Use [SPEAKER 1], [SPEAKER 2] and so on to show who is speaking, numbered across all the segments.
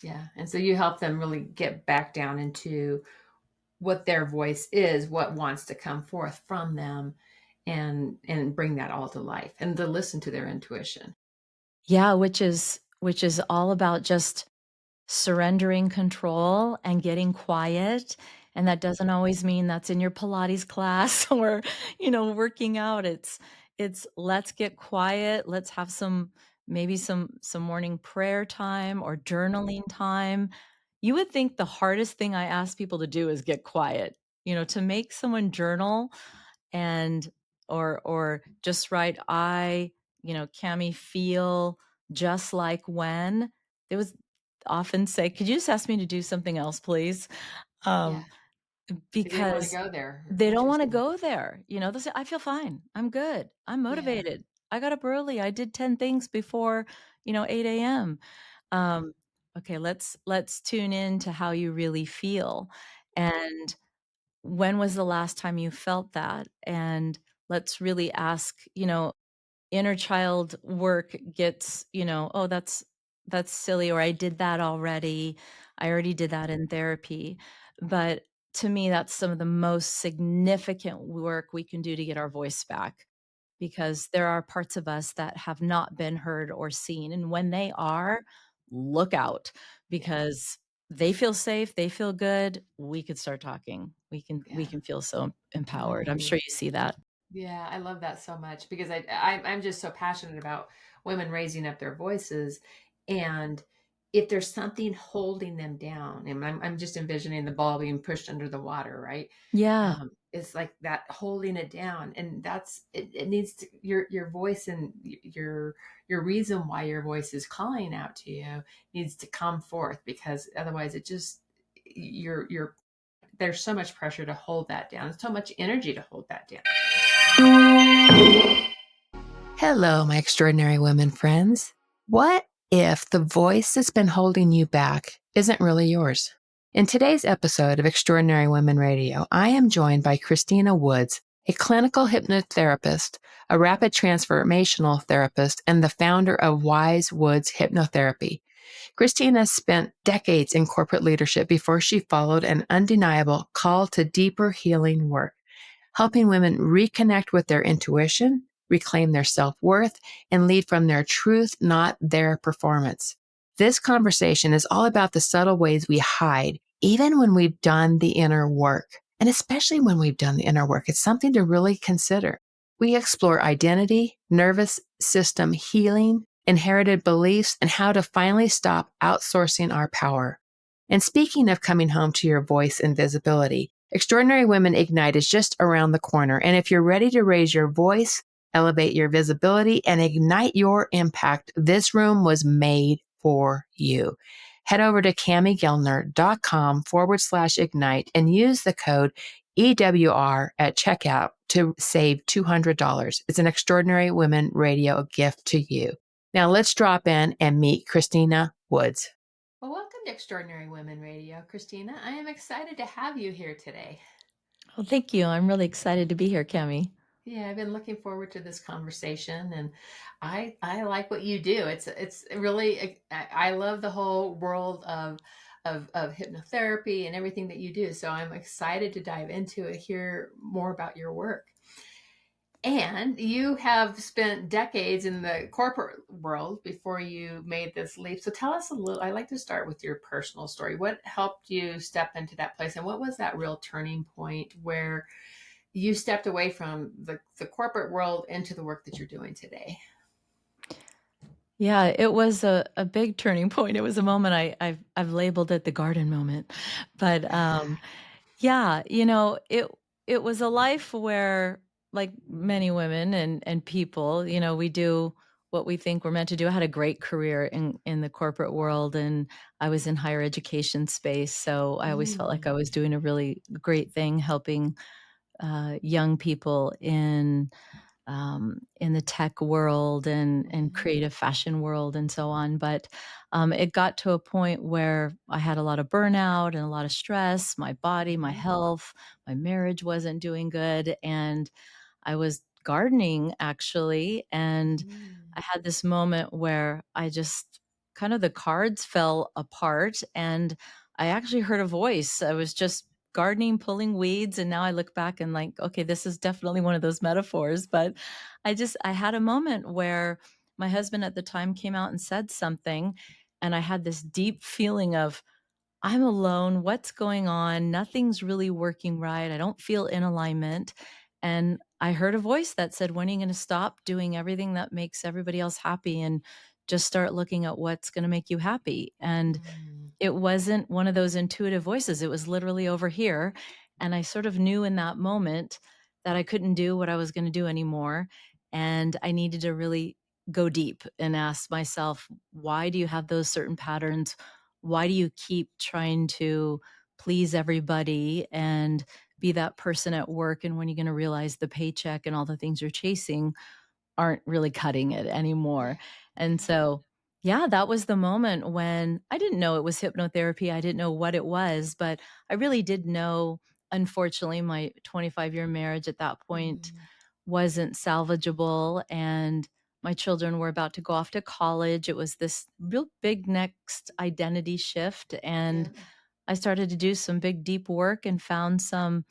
[SPEAKER 1] Yeah. And so you help them really get back down into what their voice is, what wants to come forth from them, and bring that all to life and to listen to their intuition.
[SPEAKER 2] Yeah, which is all about just surrendering control and getting quiet, and that doesn't always mean that's in your Pilates class or, working out. It's let's get quiet, let's have maybe some morning prayer time or journaling time. You would think the hardest thing I ask people to do is get quiet, to make someone journal and or just write, Cami, feel just like when. It was often say, "Could you just ask me to do something else, please?"
[SPEAKER 1] Yeah.
[SPEAKER 2] Um,
[SPEAKER 1] Because they want to
[SPEAKER 2] because
[SPEAKER 1] go there.
[SPEAKER 2] they don't wanna
[SPEAKER 1] Interesting.
[SPEAKER 2] go there, they'll say, "I feel fine. I'm good. I'm
[SPEAKER 1] Yeah.
[SPEAKER 2] motivated. I got up early. I did 10 things before, 8 AM." Um, okay, let's tune in to how you really feel, and when was the last time you felt that? And let's really ask, inner child work gets, "Oh, that's silly," or "I did that already. I already did that in therapy." But to me, that's some of the most significant work we can do to get our voice back, because there are parts of us that have not been heard or seen, and when they are, look out,
[SPEAKER 1] Yeah.
[SPEAKER 2] because they feel safe, they feel good, we could start talking. We
[SPEAKER 1] Yeah.
[SPEAKER 2] can feel so empowered. I'm
[SPEAKER 1] Right.
[SPEAKER 2] sure you see that.
[SPEAKER 1] Yeah, I love that so much because I'm just so passionate about women raising up their voices, and if there's something holding them down, and I'm just envisioning the ball being pushed under the water, right?
[SPEAKER 2] Yeah.
[SPEAKER 1] It's like that holding it down, and that's it. It needs to your voice and your reason why your voice is calling out to you needs to come forth, because otherwise it just you're there's so much pressure to hold that down, so much energy to hold that down. Hello, my extraordinary women friends. What if the voice that's been holding you back isn't really yours? In today's episode of Extraordinary Women Radio, I am joined by Christina Woods, a clinical hypnotherapist, a rapid transformational therapist, and the founder of Wise Woods Hypnotherapy. Christina spent decades in corporate leadership before she followed an undeniable call to deeper healing work, helping women reconnect with their intuition, reclaim their self-worth, and lead from their truth, not their performance. This conversation is all about the subtle ways we hide, even when we've done the inner work. And especially when we've done the inner work, it's something to really consider. We explore identity, nervous system healing, inherited beliefs, and how to finally stop outsourcing our power. And speaking of coming home to your voice and visibility, Extraordinary Women Ignite is just around the corner. And if you're ready to raise your voice, elevate your visibility, and ignite your impact, this room was made for you. Head over to CamiGellner.com/ignite and use the code EWR at checkout to save $200. It's an Extraordinary Women Radio gift to you. Now let's drop in and meet Christina Woods. Well, welcome to Extraordinary Women Radio, Christina. I am excited to have you here today.
[SPEAKER 2] Well, thank you. I'm really excited to be here, Cami.
[SPEAKER 1] Yeah, I've been looking forward to this conversation, and I like what you do. It's really I love the whole world of hypnotherapy and everything that you do. So I'm excited to dive into it, hear more about your work. And you have spent decades in the corporate world before you made this leap. So tell us a little. I like to start with your personal story. What helped you step into that place, and what was that real turning point where you stepped away from the corporate world into the work that you're doing today?
[SPEAKER 2] Yeah, it was a big turning point. It was a moment I've labeled it the garden moment. But yeah, it was a life where, like many women and people, we do what we think we're meant to do. I had a great career in the corporate world, and I was in higher education space, so I always felt like
[SPEAKER 1] Mm,
[SPEAKER 2] I was doing a really great thing, helping young people in the tech world and
[SPEAKER 1] mhm,
[SPEAKER 2] creative fashion world and so on. But it got to a point where I had a lot of burnout and a lot of stress. My body, my
[SPEAKER 1] mhm,
[SPEAKER 2] health, my marriage wasn't doing good, and I was gardening actually, and
[SPEAKER 1] mm,
[SPEAKER 2] I had this moment where I just kind of the cards fell apart, and I actually heard a voice. I was just gardening, pulling weeds, and now I look back and like, okay, this is definitely one of those metaphors. But I had a moment where my husband at the time came out and said something, and I had this deep feeling of, I'm alone. What's going on? Nothing's really working right. I don't feel in alignment. And I heard a voice that said, when are you going to stop doing everything that makes everybody else happy and just start looking at what's going to make you happy? And
[SPEAKER 1] Mm.
[SPEAKER 2] it wasn't one of those intuitive voices. It was literally over here. And I sort of knew in that moment that I couldn't do what I was going to do anymore. And I needed to really go deep and ask myself, why do you have those certain patterns? Why do you keep trying to please everybody and be that person at work? And when you're going to realize the paycheck and all the things you're chasing aren't really cutting it
[SPEAKER 1] Yeah.
[SPEAKER 2] anymore. And
[SPEAKER 1] Yeah.
[SPEAKER 2] so, yeah, that was the moment when I didn't know it was hypnotherapy. I didn't know what it was, but I really did know, unfortunately, my 25-year marriage at that point
[SPEAKER 1] Mhm.
[SPEAKER 2] wasn't salvageable. And my children were about to go off to college. It was this real big next identity shift.
[SPEAKER 1] Yeah.
[SPEAKER 2] And I started to do some big, deep work and found some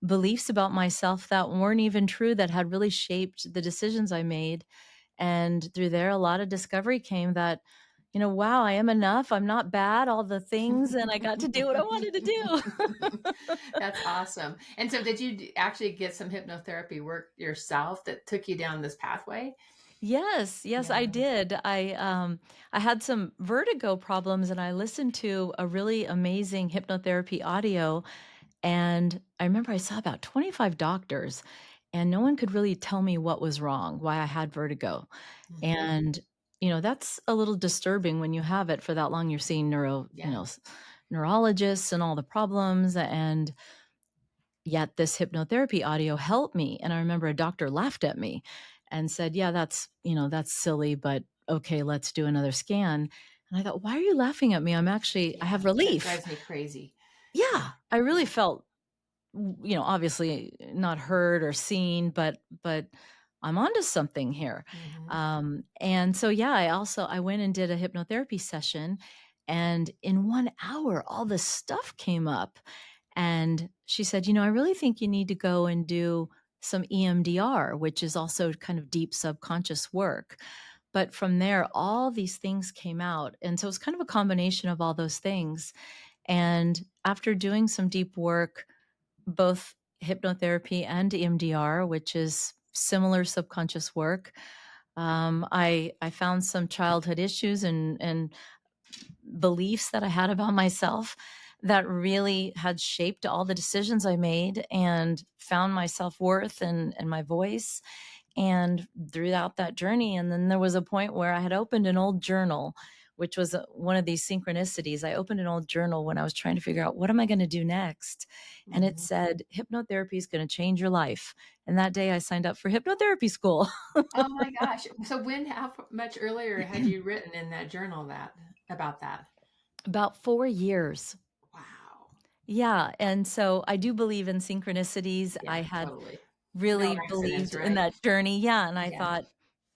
[SPEAKER 2] beliefs about myself that weren't even true, that had really shaped the decisions I made. And through there, a lot of discovery came that, wow, I am enough. I'm not bad, all the things, and I got to do what I wanted to do.
[SPEAKER 1] That's awesome. And so did you actually get some hypnotherapy work yourself that took you down this pathway?
[SPEAKER 2] Yes, yes, I
[SPEAKER 1] Yeah.
[SPEAKER 2] did. I had some vertigo problems, and I listened to a really amazing hypnotherapy audio. And I remember I saw about 25 doctors, and no one could really tell me what was wrong, why I had vertigo.
[SPEAKER 1] Mhm.
[SPEAKER 2] And, that's a little disturbing when you have it for that long. You're seeing
[SPEAKER 1] Yeah.
[SPEAKER 2] neurologists and all the problems. And yet this hypnotherapy audio helped me. And I remember a doctor laughed at me and said, yeah, that's silly, but okay, let's do another scan. And I thought, why are you laughing at me? I
[SPEAKER 1] Yeah.
[SPEAKER 2] have
[SPEAKER 1] That
[SPEAKER 2] relief.
[SPEAKER 1] drives me crazy.
[SPEAKER 2] Yeah.
[SPEAKER 1] Yeah.
[SPEAKER 2] I really
[SPEAKER 1] Yeah.
[SPEAKER 2] felt, obviously not heard or seen, but I'm onto something here.
[SPEAKER 1] Mhm.
[SPEAKER 2] And so yeah, I went and did a hypnotherapy session, and in 1 hour, all this stuff came up. And she said, I really think you need to go and do some EMDR, which is also kind of deep subconscious work. But from there, all these things came out. And so it's kind of a combination of all those things. And after doing some deep work, both hypnotherapy and EMDR, which is similar subconscious work, I found some childhood issues and beliefs that I had about myself that really had shaped all the decisions I made, and found my self-worth and my voice, and throughout that journey. And then there was a point where I had opened an old journal, which was one of these synchronicities. I opened an old journal when I was trying to figure out, what am I going to do next? And it
[SPEAKER 1] Mhm.
[SPEAKER 2] said, hypnotherapy is going to change your life. And that day I signed up for hypnotherapy school.
[SPEAKER 1] Oh my gosh. So how much earlier had you written in that journal that about that?
[SPEAKER 2] About 4 years.
[SPEAKER 1] Wow.
[SPEAKER 2] Yeah. And so I do believe in synchronicities. I
[SPEAKER 1] Yeah,
[SPEAKER 2] had
[SPEAKER 1] totally. No
[SPEAKER 2] really
[SPEAKER 1] accidents,
[SPEAKER 2] believed in
[SPEAKER 1] right?
[SPEAKER 2] that journey. Yeah, and I
[SPEAKER 1] Yeah.
[SPEAKER 2] thought,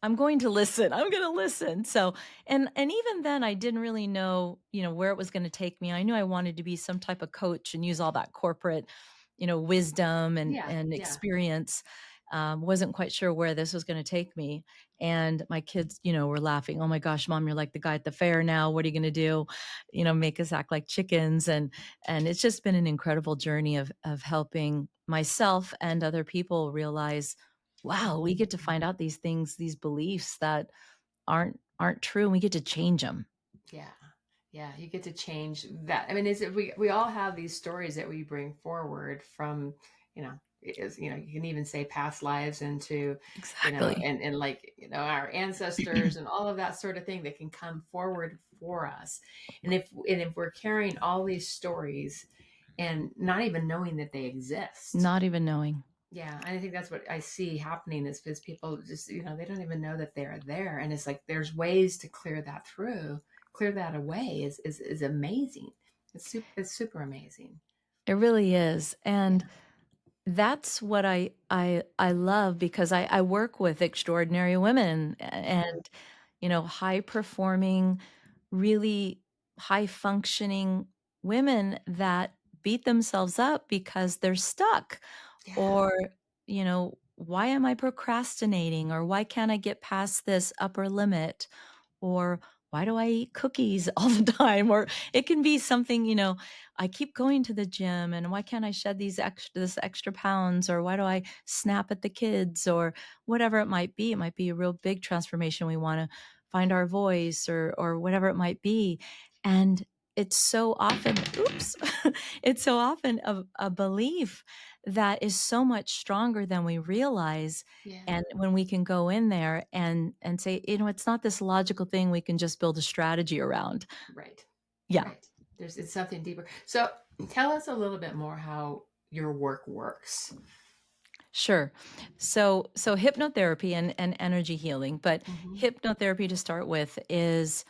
[SPEAKER 2] I'm going to listen. I'm going to listen. So, and even then I didn't really know, where it was going to take me. I knew I wanted to be some type of coach and use all that corporate, wisdom and
[SPEAKER 1] Yeah.
[SPEAKER 2] and
[SPEAKER 1] Yeah.
[SPEAKER 2] experience. Wasn't quite sure where this was going to take me. And my kids, were laughing. Oh my gosh, mom, you're like the guy at the fair now. What are you going to do? Make us act like chickens. And it's just been an incredible journey of helping myself and other people realize, wow, we get to find out these things, these beliefs that aren't true, and we get to change them.
[SPEAKER 1] Yeah. Yeah, you get to change that. I mean, is it we all have these stories that we bring forward from, you can even say past lives into,
[SPEAKER 2] Exactly.
[SPEAKER 1] and like, our ancestors and all of that sort of thing that can come forward for us. And if we're carrying all these stories and not even knowing that they exist.
[SPEAKER 2] Not even knowing.
[SPEAKER 1] Yeah, I think that's what I see happening is people just, they don't even know that they're there. And it's like there's ways to clear that away is amazing. It's super amazing.
[SPEAKER 2] It really is. And
[SPEAKER 1] Yeah.
[SPEAKER 2] that's what I love, because I work with extraordinary women
[SPEAKER 1] Mhm.
[SPEAKER 2] and high performing, really high functioning women that beat themselves up because they're stuck,
[SPEAKER 1] Yeah.
[SPEAKER 2] or, why am I procrastinating, or why can't I get past this upper limit, or why do I eat cookies all the time? Or it can be something, I keep going to the gym and why can't I shed this extra pounds? Or why do I snap at the kids? Or whatever it might be. It might be a real big transformation. We want to find our voice, or whatever it might be. And it's so often, oops, it's so often a belief that is so much stronger than we realize.
[SPEAKER 1] Yeah.
[SPEAKER 2] And when we can go in there and say, it's not this logical thing we can just build a strategy around.
[SPEAKER 1] Right.
[SPEAKER 2] Yeah.
[SPEAKER 1] Right. It's something deeper. So tell us a little bit more how your work works.
[SPEAKER 2] Sure. So hypnotherapy and energy healing, but
[SPEAKER 1] Hmm.
[SPEAKER 2] hypnotherapy to start with is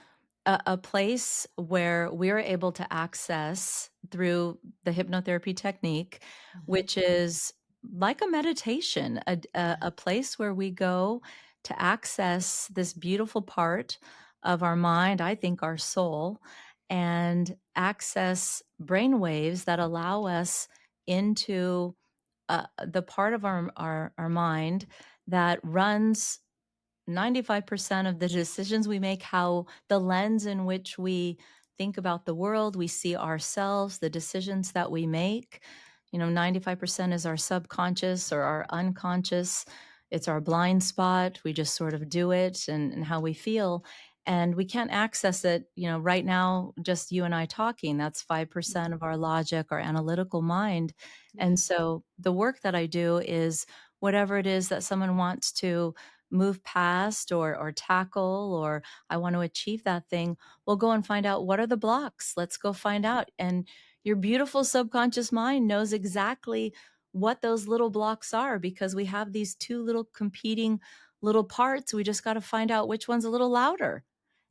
[SPEAKER 2] a place where we're able to access through the hypnotherapy technique,
[SPEAKER 1] Hmm.
[SPEAKER 2] which is like a meditation, a,
[SPEAKER 1] Yeah.
[SPEAKER 2] a place where we go to access this beautiful part of our mind, I think our soul, and access brain waves that allow us into the part of our mind that runs 95% of the decisions we make, how the lens in which we think about the world, we see ourselves, the decisions that we make. 95% is our subconscious or our unconscious. It's our blind spot. We just sort of do it, and how we feel. And we can't access it, right now, just you and I talking. That's 5% of our logic, our analytical mind.
[SPEAKER 1] Yeah.
[SPEAKER 2] And so the work that I do is whatever it is that someone wants to move past, or tackle, or I want to achieve that thing, we'll go and find out what are the blocks. Let's go find out. And your beautiful subconscious mind knows exactly what those little blocks are, because we have these two little competing little parts. We just got to find out which one's a little louder.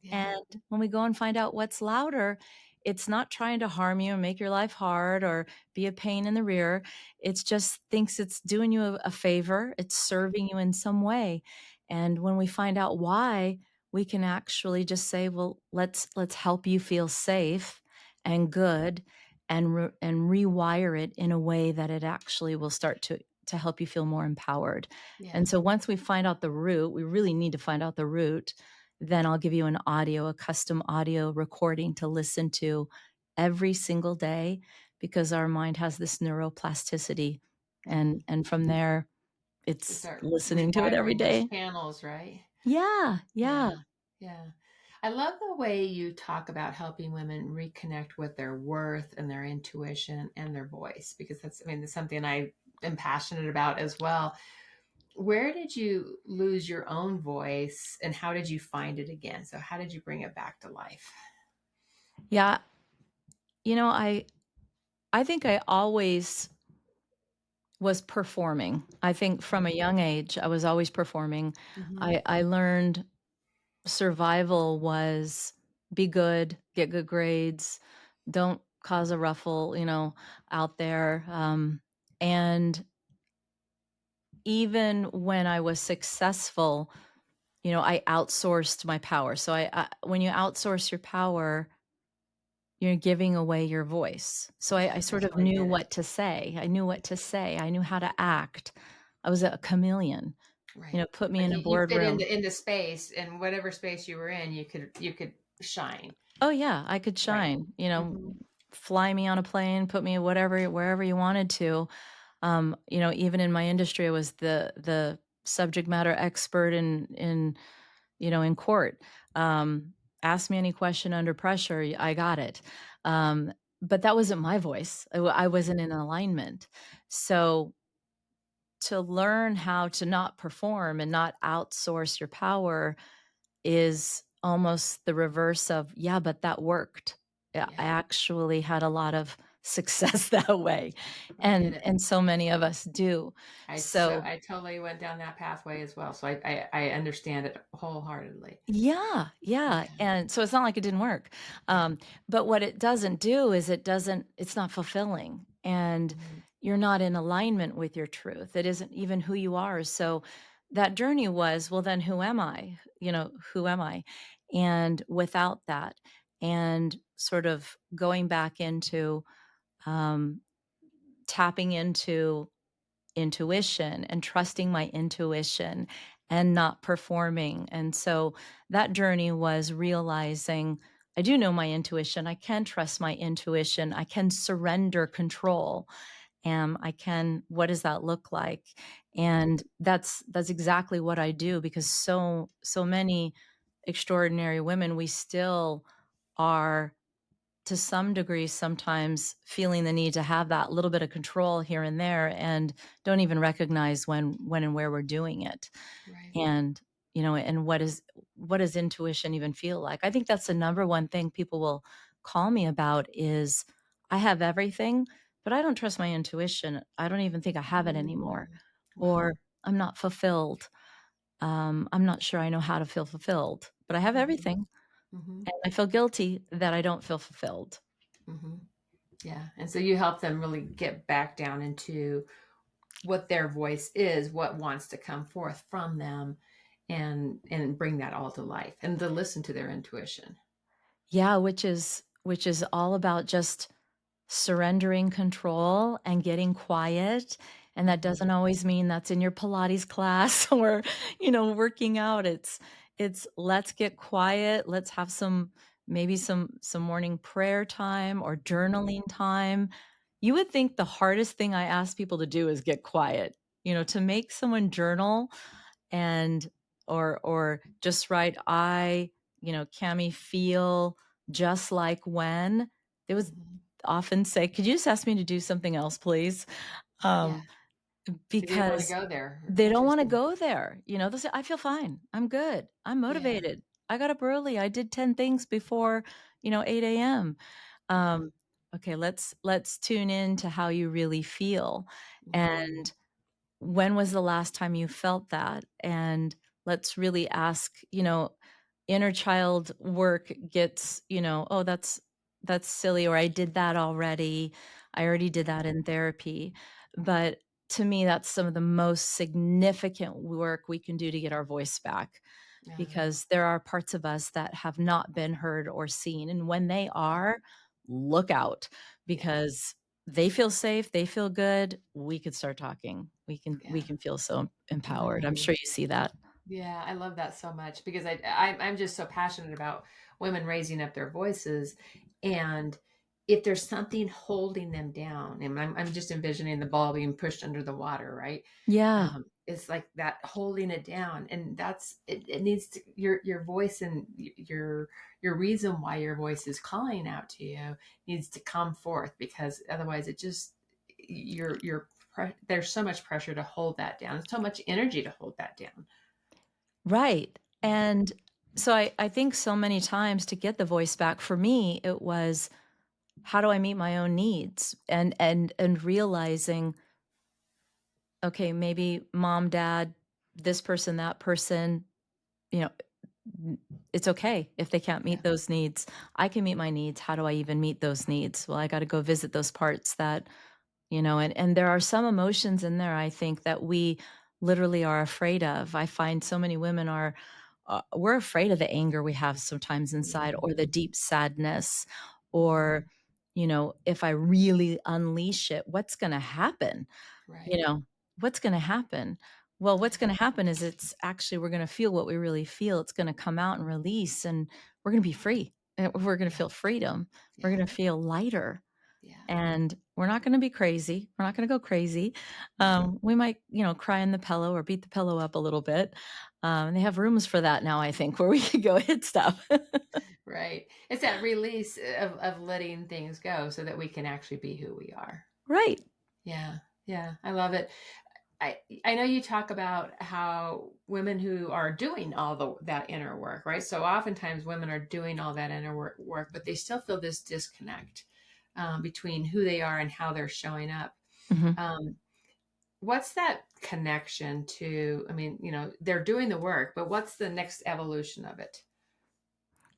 [SPEAKER 1] Yeah.
[SPEAKER 2] And when we go and find out what's louder, it's not trying to harm you and make your life hard or be a pain in the rear. It's just thinks it's doing you a favor. It's serving you in some way. And when we find out why, we can actually just say, well, let's help you feel safe and good, and rewire it in a way that it actually will start to help you feel more empowered.
[SPEAKER 1] Yeah.
[SPEAKER 2] And so once we find out the root, we really need to find out the root, then I'll give you a custom audio recording to listen to every single day, because our mind has this neuroplasticity.
[SPEAKER 1] Yeah.
[SPEAKER 2] And from there,
[SPEAKER 1] To
[SPEAKER 2] it's
[SPEAKER 1] start
[SPEAKER 2] listening to it every
[SPEAKER 1] rewiring those
[SPEAKER 2] day.
[SPEAKER 1] channels, right?
[SPEAKER 2] Yeah, yeah.
[SPEAKER 1] Yeah. Yeah. I love the way you talk about helping women reconnect with their worth and their intuition and their voice, because that's something I am passionate about as well. Where did you lose your own voice and how did you find it again? So, how did you bring it back to life?
[SPEAKER 2] Yeah, I think I always was performing. I think from a young age, I was always performing.
[SPEAKER 1] Hmm.
[SPEAKER 2] I learned survival was be good, get good grades, don't cause a ruffle, out there. And even when I was successful, I outsourced my power. So when you outsource your power, you're giving away your voice. So I
[SPEAKER 1] Yeah,
[SPEAKER 2] sort
[SPEAKER 1] that's
[SPEAKER 2] of
[SPEAKER 1] why I
[SPEAKER 2] knew
[SPEAKER 1] did it.
[SPEAKER 2] what to say. I knew what to say. I knew how to act. I was a chameleon.
[SPEAKER 1] Right.
[SPEAKER 2] Put me
[SPEAKER 1] Like
[SPEAKER 2] in a
[SPEAKER 1] you fit
[SPEAKER 2] boardroom.
[SPEAKER 1] into space, and whatever space you were in, you could shine.
[SPEAKER 2] Oh yeah, I could
[SPEAKER 1] Right.
[SPEAKER 2] shine.
[SPEAKER 1] Hmm.
[SPEAKER 2] Fly me on a plane, put me wherever you wanted to. Even in my industry, I was the subject matter expert in court. Ask me any question under pressure, I got it. But that wasn't my voice. I
[SPEAKER 1] Right.
[SPEAKER 2] wasn't in alignment. So to learn how to not perform and not outsource your power is almost the reverse of, yeah, but that worked. Yeah, I
[SPEAKER 1] Yeah.
[SPEAKER 2] actually had a lot of success that way.
[SPEAKER 1] I get it.
[SPEAKER 2] And so many of us do. So
[SPEAKER 1] I totally went down that pathway as well. So I understand it wholeheartedly.
[SPEAKER 2] yeah, yeah,
[SPEAKER 1] Yeah.
[SPEAKER 2] and so it's not like it didn't work,
[SPEAKER 1] Yeah.
[SPEAKER 2] but what it doesn't do is it's not fulfilling, and
[SPEAKER 1] Mhm.
[SPEAKER 2] you're not in alignment with your truth. It isn't even who you are. So that journey was, well, then who am I? Who am I? And without that, and sort of going back into um, tapping into intuition and trusting my intuition and not performing. And so that journey was realizing I do know my intuition. I can trust my intuition. I can surrender control. I can, what does that look like? And that's exactly what I do, because so many extraordinary women, we still are to some degree sometimes feeling the need to have that little bit of control here and there, and don't even recognize when and where we're doing it.
[SPEAKER 1] Right.
[SPEAKER 2] And and what does intuition even feel like? I think that's the number one thing people will call me about is I have everything, but I don't trust my intuition. I don't even think I have it anymore.
[SPEAKER 1] Mm.
[SPEAKER 2] Or
[SPEAKER 1] Wow.
[SPEAKER 2] I'm not fulfilled. I'm not sure I know how to feel fulfilled, but I have
[SPEAKER 1] Mhm.
[SPEAKER 2] everything.
[SPEAKER 1] Mhm.
[SPEAKER 2] And I feel guilty that I don't feel fulfilled.
[SPEAKER 1] Mhm. Yeah. And so you help them really get back down into what their voice is, what wants to come forth from them, and bring that all to life and to listen to their intuition.
[SPEAKER 2] Yeah, which is all about just surrendering control and getting quiet. And that
[SPEAKER 1] Mhm.
[SPEAKER 2] doesn't always mean that's in your Pilates class or, working out. It's let's get quiet. Let's have maybe some morning prayer time or
[SPEAKER 1] Mhm.
[SPEAKER 2] journaling time. You would think the hardest thing I ask people to do is get quiet. To make someone journal and or just write, Cami, feel just like when. They would
[SPEAKER 1] Mhm.
[SPEAKER 2] often say, "Could you just ask me to do something else, please?"
[SPEAKER 1] Yeah.
[SPEAKER 2] Um,
[SPEAKER 1] They didn't want to
[SPEAKER 2] because
[SPEAKER 1] go there.
[SPEAKER 2] they don't wanna
[SPEAKER 1] Interesting.
[SPEAKER 2] go there. They'll say, "I feel fine. I'm good. I'm
[SPEAKER 1] Yeah.
[SPEAKER 2] motivated. I got up early. I did 10 things before, 8 AM."
[SPEAKER 1] Yeah.
[SPEAKER 2] Um, okay, let's tune in to how you really feel,
[SPEAKER 1] Mhm.
[SPEAKER 2] and when was the last time you felt that? And let's really ask, inner child work gets, oh, that's silly, or I did that already. I already did that in therapy. But to me, that's some of the most significant work we can do to get our voice back,
[SPEAKER 1] Uh-huh.
[SPEAKER 2] because there are parts of us that have not been heard or seen. And when they
[SPEAKER 1] Yeah.
[SPEAKER 2] are, look out,
[SPEAKER 1] Yeah.
[SPEAKER 2] because they feel safe, they feel good, we could start talking. We
[SPEAKER 1] Yeah.
[SPEAKER 2] can feel so empowered. I'm
[SPEAKER 1] Mhm.
[SPEAKER 2] sure you see that.
[SPEAKER 1] Yeah, I love that so much because I'm just so passionate about women raising up their voices, and if there's something holding them down, and I'm just envisioning the ball being pushed under the water, right?
[SPEAKER 2] Yeah.
[SPEAKER 1] It's like that holding it down, and that's it. It needs to your voice and your reason why your voice is calling out to you needs to come forth, because otherwise it just there's so much pressure to hold that down, so much energy to hold that down.
[SPEAKER 2] Right.
[SPEAKER 1] Yeah.
[SPEAKER 2] And so I think so many times to get the voice back for me, it was how do I meet my own needs? And realizing, okay, maybe mom, dad, this person, that person, you know, it's okay if they can't
[SPEAKER 1] Yeah.
[SPEAKER 2] meet those needs. I can meet my needs. How do I even meet those needs? Well, I got to go visit those parts that, and there are some emotions in there, I think, that we literally are afraid of. I find so many women are we're afraid of the anger we have sometimes inside, or the
[SPEAKER 1] Mhm.
[SPEAKER 2] deep sadness, or
[SPEAKER 1] Mhm.
[SPEAKER 2] if I really unleash it, what's going to happen?
[SPEAKER 1] Right.
[SPEAKER 2] You know, what's gonna happen? Well, what's
[SPEAKER 1] Yeah.
[SPEAKER 2] gonna happen is it's actually we're gonna feel what we really feel. It's gonna come out and release, and we're gonna be free. And we're gonna
[SPEAKER 1] Yeah.
[SPEAKER 2] feel freedom. We're
[SPEAKER 1] Yeah.
[SPEAKER 2] gonna feel lighter,
[SPEAKER 1] Yeah.
[SPEAKER 2] and we're not gonna be crazy. We're not gonna go crazy.
[SPEAKER 1] Yeah.
[SPEAKER 2] We might, cry in the pillow or beat the pillow up a little bit. And they have rooms for that now, I think, where we could go hit stuff.
[SPEAKER 1] Right. It's that release of letting things go so that we can actually be who we are.
[SPEAKER 2] Right.
[SPEAKER 1] Yeah. Yeah. I love it. I know you talk about how women who are doing all that inner work, right? So oftentimes women are doing all that inner work, but they still feel this disconnect between who they are and how they're showing up.
[SPEAKER 2] Mhm.
[SPEAKER 1] Um, what's that connection to? I mean, they're doing the work, but what's the next evolution of it?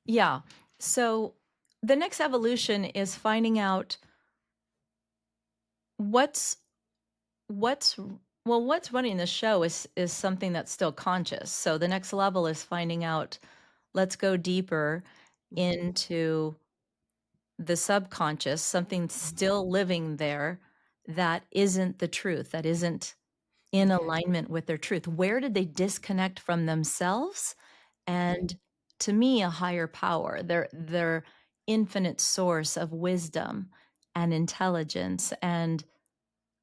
[SPEAKER 2] Yeah. So the next evolution is finding out what's What's what's running the show is something that's still conscious. So the next level is finding out, let's go deeper
[SPEAKER 1] Mhm.
[SPEAKER 2] into the subconscious, something
[SPEAKER 1] Mhm.
[SPEAKER 2] still living there that isn't the truth, that isn't in
[SPEAKER 1] Okay.
[SPEAKER 2] alignment with their truth. Where did they disconnect from themselves
[SPEAKER 1] Okay.
[SPEAKER 2] and, to me, a higher power, their infinite source of wisdom and intelligence, and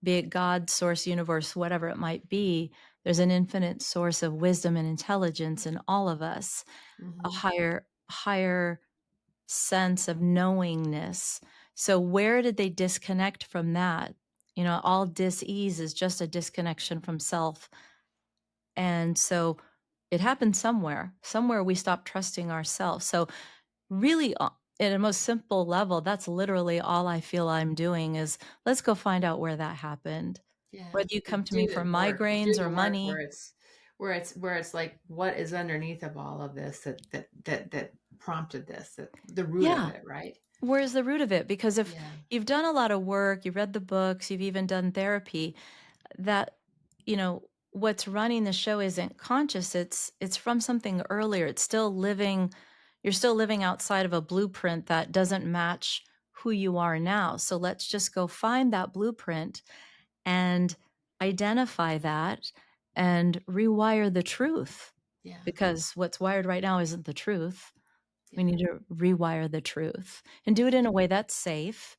[SPEAKER 2] be it God, source, universe, whatever it might be, there's an infinite source of wisdom and intelligence in all of us, a
[SPEAKER 1] Mhm.
[SPEAKER 2] higher sense of knowingness. So where did they disconnect from that? All dis-ease is just a disconnection from self. And so it happened somewhere. Somewhere we stopped trusting ourselves. So really, at a most simple level, that's literally all I feel I'm doing is let's go find out where that happened.
[SPEAKER 1] Yeah.
[SPEAKER 2] Whether you
[SPEAKER 1] You
[SPEAKER 2] come to me
[SPEAKER 1] do
[SPEAKER 2] for
[SPEAKER 1] the work. You do
[SPEAKER 2] migraines or
[SPEAKER 1] the work
[SPEAKER 2] money.
[SPEAKER 1] where it's like what is underneath of all of this that prompted this, that the root of
[SPEAKER 2] Yeah.
[SPEAKER 1] it, right?
[SPEAKER 2] Where's the root of it? Because if
[SPEAKER 1] Yeah.
[SPEAKER 2] you've done a lot of work, you've read the books, you've even done therapy, that what's running the show isn't conscious, it's from something earlier. It's still living, you're still living outside of a blueprint that doesn't match who you are now. So let's just go find that blueprint and identify that and rewire the truth,
[SPEAKER 1] Yeah.
[SPEAKER 2] because what's wired right now isn't the truth. We
[SPEAKER 1] Yeah.
[SPEAKER 2] need to rewire the truth and do it in a way that's safe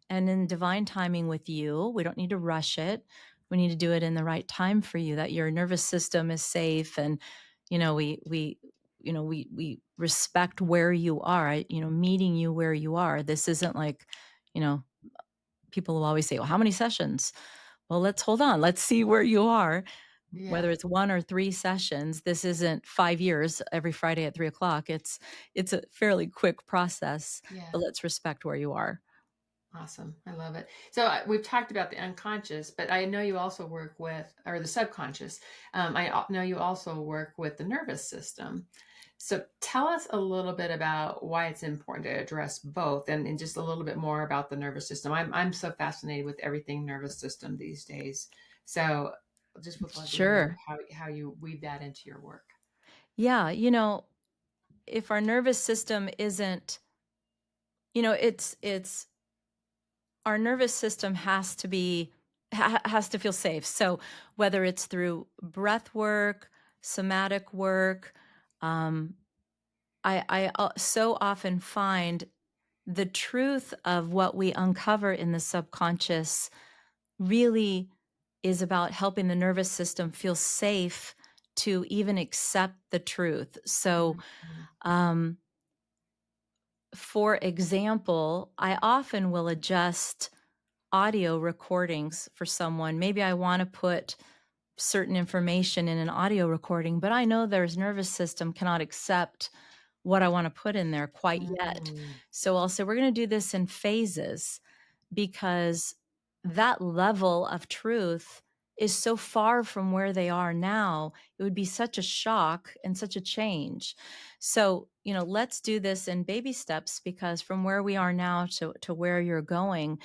[SPEAKER 2] and in divine timing with you. We don't need to rush it. We need to do it in the right time for you, that your nervous system is safe, and we respect where you are. Meeting you where you are. This isn't like, you know, people will always say, "Well, how many sessions?" Well, let's hold on. Let's see where you are. Whether
[SPEAKER 1] Yeah.
[SPEAKER 2] it's 1 or 3 sessions, this isn't 5 years every Friday at 3 o'clock. It's a fairly quick process,
[SPEAKER 1] Yeah.
[SPEAKER 2] but let's respect where you are.
[SPEAKER 1] Awesome. I love it. So we've talked about the unconscious, but I know you also work with, or the subconscious. Know you also work with the nervous system. So tell us a little bit about why it's important to address both, and just a little bit more about the nervous system. I'm so fascinated with everything nervous system these days. So just would love to hear
[SPEAKER 2] Sure.
[SPEAKER 1] how you weave that into your work.
[SPEAKER 2] Yeah, if our nervous system isn't, it's our nervous system has to feel safe. So whether it's through breath work, somatic work, um, I so often find the truth of what we uncover in the subconscious really is about helping the nervous system feel safe to even accept the truth. So,
[SPEAKER 1] Mhm.
[SPEAKER 2] um, for example, I often will adjust audio recordings for someone. Maybe I want to put certain information in an audio recording, but I know their nervous system cannot accept what I want to put in there quite yet.
[SPEAKER 1] Mm.
[SPEAKER 2] So I'll say, we're going to do this in phases, because that level of truth is so far from where they are now. It would be such a shock and such a change. So, let's do this in baby steps, because from where we are now to where you're going,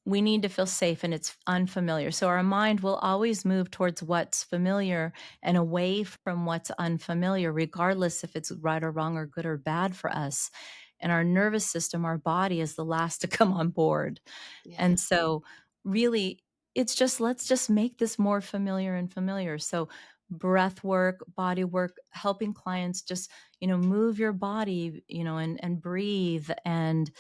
[SPEAKER 2] we need to feel safe and it's unfamiliar. So our mind will always move towards what's familiar and away from what's unfamiliar, regardless if it's right or wrong or good or bad for us. And our nervous system, our body, is the last to come on board.
[SPEAKER 1] Yeah.
[SPEAKER 2] And so, really, it's just, let's just make this more familiar and familiar. So, breath work, body work, helping clients just, move your body, and breathe, and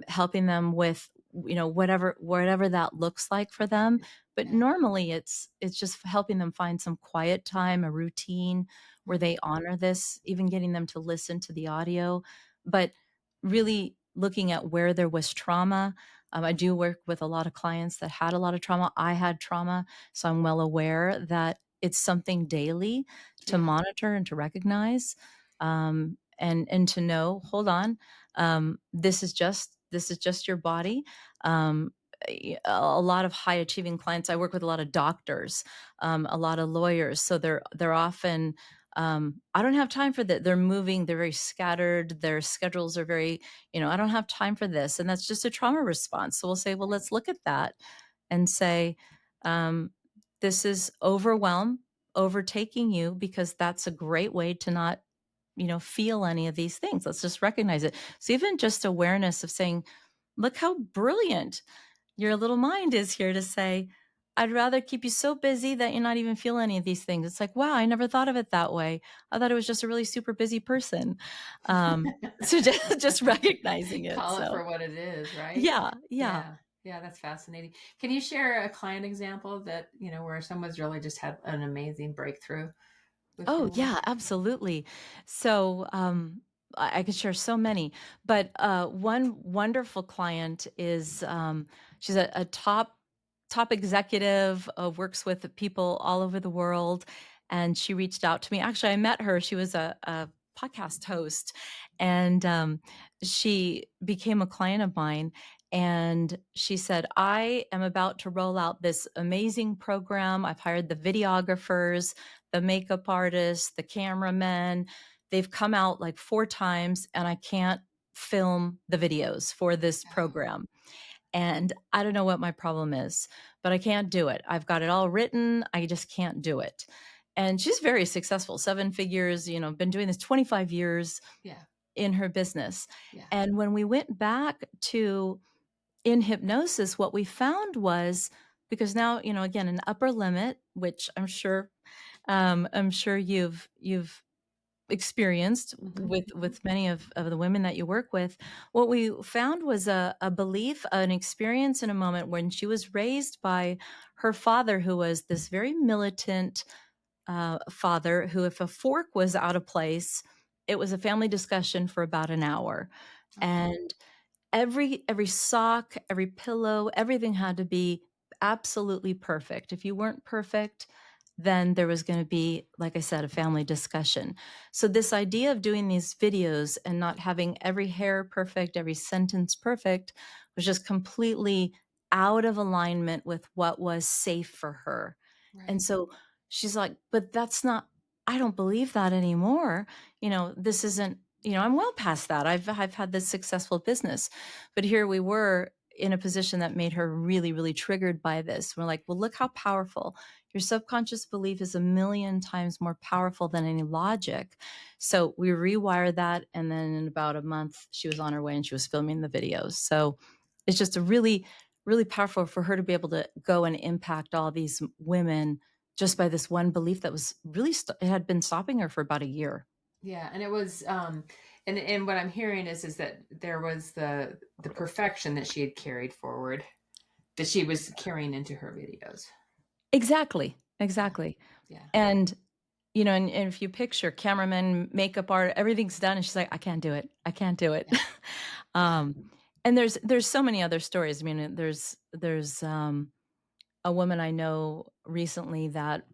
[SPEAKER 2] helping them with, whatever that looks like for them. But
[SPEAKER 1] Yeah.
[SPEAKER 2] normally it's just helping them find some quiet time, a routine where
[SPEAKER 1] Mhm.
[SPEAKER 2] they honor this, even getting them to listen to the audio, but really looking at where there was trauma. I do work with a lot of clients that had a lot of trauma. I had trauma, so I'm well aware that it's something daily to
[SPEAKER 1] Yeah.
[SPEAKER 2] monitor and to recognize, and to know, hold on, this is just your body. Um, a lot of high achieving clients. I work with a lot of doctors, a lot of lawyers. So they're often, I don't have time for that. They're moving. They're very scattered. Their schedules are very, I don't have time for this, and that's just a trauma response. So we'll say, well, let's look at that and say, um, this is overtaking you, because that's a great way to not feel any of these things. Let's just recognize it. So even just awareness of saying, look how brilliant your little mind is here to say, I'd rather keep you so busy that you're not even feel any of these things. It's like, wow, I never thought of it that way. I thought it was just a really super busy person. So just recognizing it.
[SPEAKER 1] Call it
[SPEAKER 2] So
[SPEAKER 1] for what it is, right?
[SPEAKER 2] yeah, yeah.
[SPEAKER 1] Yeah. Yeah, that's fascinating. Can you share a client example that, where someone's really just had an amazing breakthrough with
[SPEAKER 2] Oh,
[SPEAKER 1] your work?
[SPEAKER 2] yeah, absolutely. So, I could share so many, but one wonderful client is she's a top executive, works with people all over the world, and she reached out to me. Actually, I met her. She was a podcast host, and she became a client of mine. And she said, I am about to roll out this amazing program. I've hired the videographers, the makeup artists, the cameramen. They've come out like 4 times and I can't film the videos for this
[SPEAKER 1] Oh,
[SPEAKER 2] program. And I don't know what my problem is, but I can't do it. I've got it all written. I just can't do it. And she's very successful, 7 figures, been doing this 25 years
[SPEAKER 1] yeah,
[SPEAKER 2] in her business.
[SPEAKER 1] yeah.
[SPEAKER 2] And when we went back to in hypnosis, what we found was because now, again, an upper limit, which I'm sure you've experienced
[SPEAKER 1] Mhm, mhm.
[SPEAKER 2] with many of the women that you work with. What we found was a belief, an experience in a moment when she was raised by her father, who was this very militant father, who, if a fork was out of place, it was a family discussion for about an hour.
[SPEAKER 1] Oh,
[SPEAKER 2] And every sock, every pillow, everything had to be absolutely perfect. If you weren't perfect, then there was going to be, like I said, a family discussion. So this idea of doing these videos and not having every hair perfect, every sentence perfect was just completely out of alignment with what was safe for her. And
[SPEAKER 1] right,
[SPEAKER 2] so she's like, but that's not, I don't believe that anymore. This isn't, I'm well past that. I've had this successful business. But here we were in a position that made her really, really triggered by this. We're like, well, look how powerful. Your subconscious belief is a million times more powerful than any logic. So we rewired that. And then in about a month, she was on her way and she was filming the videos. So it's just a really, really powerful for her to be able to go and impact all these women just by this one belief that was really, it had been stopping her for about a year.
[SPEAKER 1] yeah. And it was, and what I'm hearing is that there was the perfection that she had carried forward that she was carrying into her videos.
[SPEAKER 2] Exactly.
[SPEAKER 1] Yeah,
[SPEAKER 2] Exactly.
[SPEAKER 1] yeah,
[SPEAKER 2] And and if you picture cameraman, makeup art, everything's done, and she's like, "I can't do it. I can't do it."
[SPEAKER 1] yeah, yeah.
[SPEAKER 2] And there's so many other stories. I mean, there's a woman I know recently that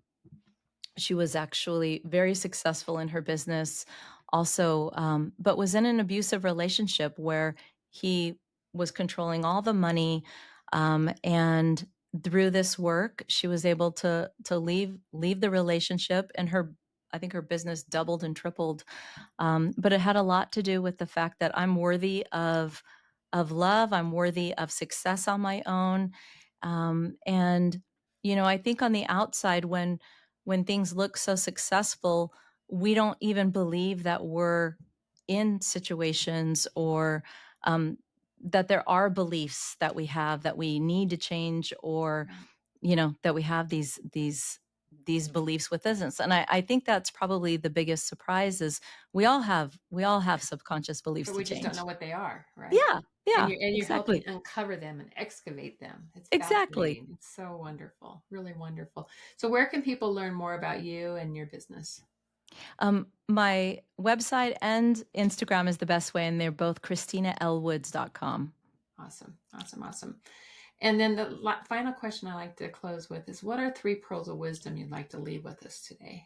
[SPEAKER 2] she was actually very successful in her business, also, but was in an abusive relationship where he was controlling all the money, and through this work, she was able to leave the relationship, and I think her business doubled and tripled, but it had a lot to do with the fact that I'm worthy of love. I'm worthy of success on my own. And I think on the outside, when things look so successful, we don't even believe that we're in situations or that there are beliefs that we have that we need to change, or
[SPEAKER 1] Right.
[SPEAKER 2] that we have these beliefs within us. And I think that's probably the biggest surprise is we all have subconscious beliefs
[SPEAKER 1] But
[SPEAKER 2] to
[SPEAKER 1] we just don't know
[SPEAKER 2] change.
[SPEAKER 1] what they are, right?
[SPEAKER 2] Yeah,
[SPEAKER 1] And
[SPEAKER 2] yeah,
[SPEAKER 1] you're helping
[SPEAKER 2] exactly.
[SPEAKER 1] uncover them and excavate them. It's
[SPEAKER 2] Exactly.
[SPEAKER 1] fascinating. It's so wonderful, really wonderful. So where can people learn more about you and your business?
[SPEAKER 2] My website and Instagram is the best way, and they're both ChristinaLWoods.com.
[SPEAKER 1] Awesome, awesome, awesome. And then the final question I like to close with is, what are three pearls of wisdom you'd like to leave with us today?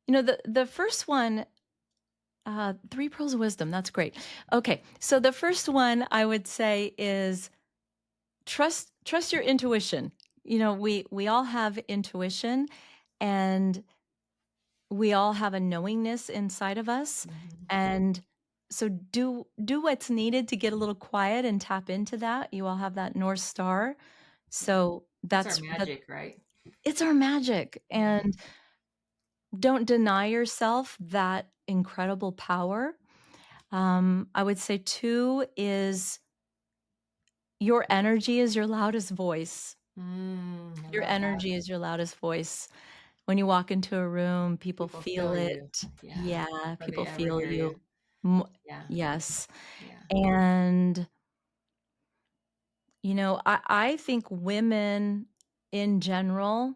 [SPEAKER 2] The first one, three pearls of wisdom. That's great. Okay, so the first one I would say is trust your intuition. We all have intuition, and we all have a knowingness inside of us,
[SPEAKER 1] Mhm.
[SPEAKER 2] and so do what's needed to get a little quiet and tap into that. You all have that North Star.
[SPEAKER 1] Yeah,
[SPEAKER 2] So
[SPEAKER 1] that's our
[SPEAKER 2] that
[SPEAKER 1] magic, right?
[SPEAKER 2] it's our magic,
[SPEAKER 1] Yeah,
[SPEAKER 2] and don't deny yourself that incredible power. I would say 2 is your energy is your loudest voice.
[SPEAKER 1] I
[SPEAKER 2] Your
[SPEAKER 1] love that.
[SPEAKER 2] energy is your loudest voice. When you walk into a room, people
[SPEAKER 1] People
[SPEAKER 2] feel
[SPEAKER 1] feel
[SPEAKER 2] it.
[SPEAKER 1] you. Yeah.
[SPEAKER 2] Yeah,
[SPEAKER 1] Before they
[SPEAKER 2] people
[SPEAKER 1] ever
[SPEAKER 2] feel
[SPEAKER 1] hear
[SPEAKER 2] you.
[SPEAKER 1] you.
[SPEAKER 2] Mo
[SPEAKER 1] Yeah.
[SPEAKER 2] Yes,
[SPEAKER 1] Yeah.
[SPEAKER 2] and, I think women in general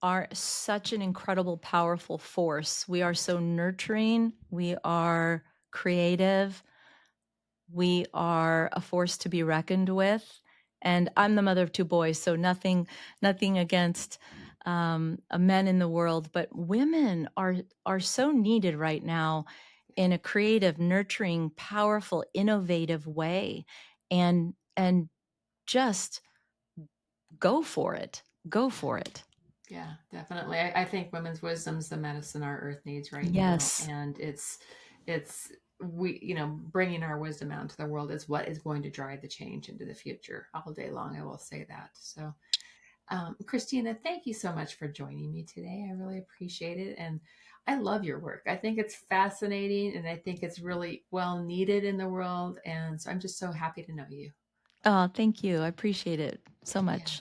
[SPEAKER 2] are such an incredible, powerful force. We are so nurturing, we are creative, we are a force to be reckoned with, and I'm the mother of 2 boys, so nothing against, men in the world, but women are so needed right now in a creative, nurturing, powerful, innovative way, and just go for it. Go for it.
[SPEAKER 1] Yeah, definitely. I think women's wisdom's the medicine our earth needs right now,
[SPEAKER 2] Yes.
[SPEAKER 1] and it's we bringing our wisdom out into the world is what is going to drive the change into the future all day long. I will say that. So, Christina, thank you so much for joining me today. I really appreciate it, and I love your work. I think it's fascinating, and I think it's really well needed in the world. And so, I'm just so happy to know you.
[SPEAKER 2] Oh, thank you. I appreciate it so
[SPEAKER 1] Yeah.
[SPEAKER 2] much.